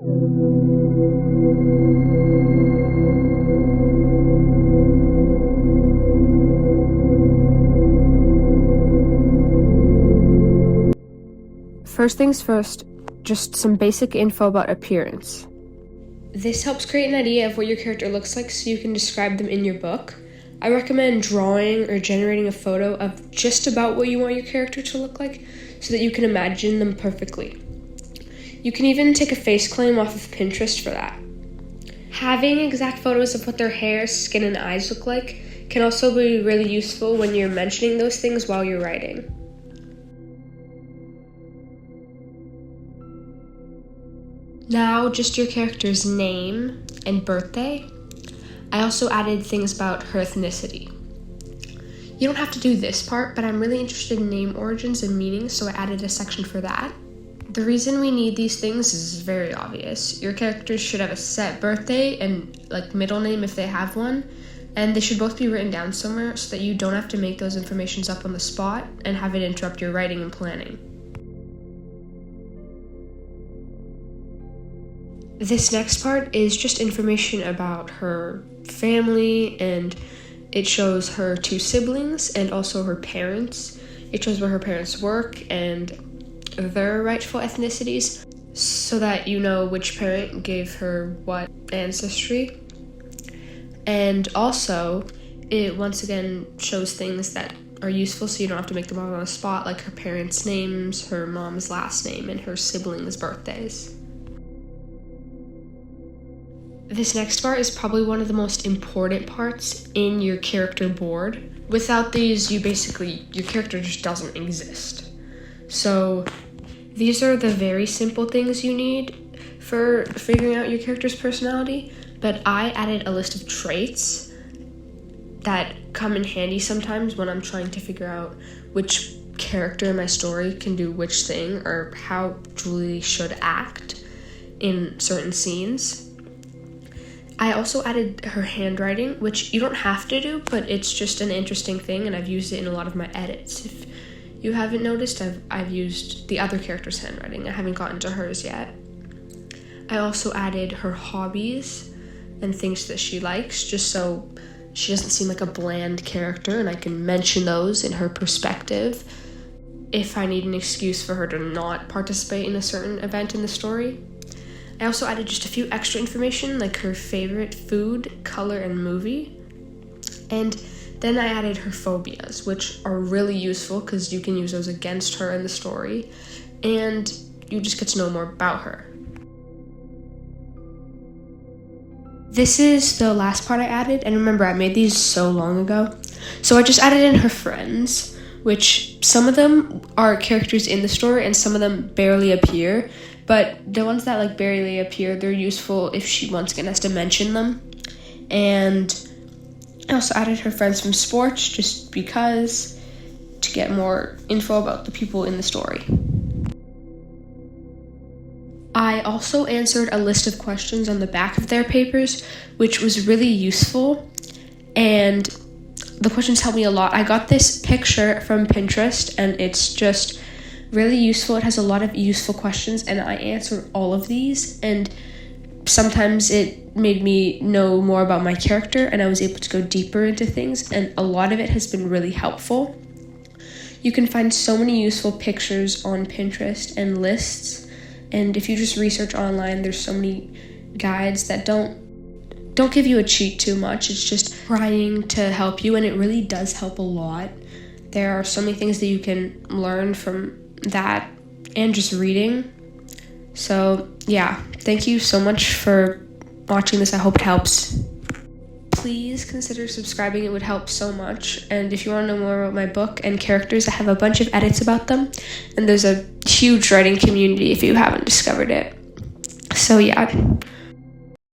First things first, just some basic info about appearance. This helps create an idea of what your character looks like so you can describe them in your book. I recommend drawing or generating a photo of just about what you want your character to look like so that you can imagine them perfectly. You can even take a face claim off of Pinterest for that. Having exact photos of what their hair, skin, and eyes look like can also be really useful when you're mentioning those things while you're writing. Now, just your character's name and birthday. I also added things about her ethnicity. You don't have to do this part, but I'm really interested in name origins and meanings, so I added a section for that. The reason we need these things is very obvious. Your characters should have a set birthday and middle name if they have one, and they should both be written down somewhere so that you don't have to make those informations up on the spot and have it interrupt your writing and planning. This next part is just information about her family, and it shows her 2 siblings and also her parents. It shows where her parents work and their rightful ethnicities so that you know which parent gave her what ancestry. And also, it once again shows things that are useful so you don't have to make them all on the spot, like her parents' names, her mom's last name, and her siblings' birthdays. This next part is probably one of the most important parts in your character board. Without these, your character just doesn't exist. So these are the very simple things you need for figuring out your character's personality, but I added a list of traits that come in handy sometimes when I'm trying to figure out which character in my story can do which thing or how Julie should act in certain scenes. I also added her handwriting, which you don't have to do, but it's just an interesting thing, and I've used it in a lot of my edits. If you haven't noticed, I've used the other character's handwriting. I haven't gotten to hers yet. I also added her hobbies and things that she likes, just so she doesn't seem like a bland character, and I can mention those in her perspective if I need an excuse for her to not participate in a certain event in the story. I also added just a few extra information, like her favorite food, color, and movie. And then I added her phobias, which are really useful because you can use those against her in the story, and you just get to know more about her. This is the last part I added, and remember, I made these so long ago. So I just added in her friends, which some of them are characters in the story and some of them barely appear. But the ones that barely appear, they're useful if she once again has to mention them. And I also added her friends from sports just because, to get more info about the people in the story. I also answered a list of questions on the back of their papers, which was really useful. And the questions helped me a lot. I got this picture from Pinterest, and it's just really useful. It has a lot of useful questions, and I answered all of these, and sometimes it made me know more about my character, and I was able to go deeper into things, and a lot of it has been really helpful. You can find so many useful pictures on Pinterest and lists, and if you just research online, there's so many guides that don't give you a cheat too much. It's just trying to help you, and it really does help a lot. There are so many things that you can learn from that and just reading. So yeah, thank you so much for watching this. I hope it helps. Please consider subscribing. It would help so much. And if you want to know more about my book and characters, I have a bunch of edits about them, and there's a huge writing community if you haven't discovered it. So yeah,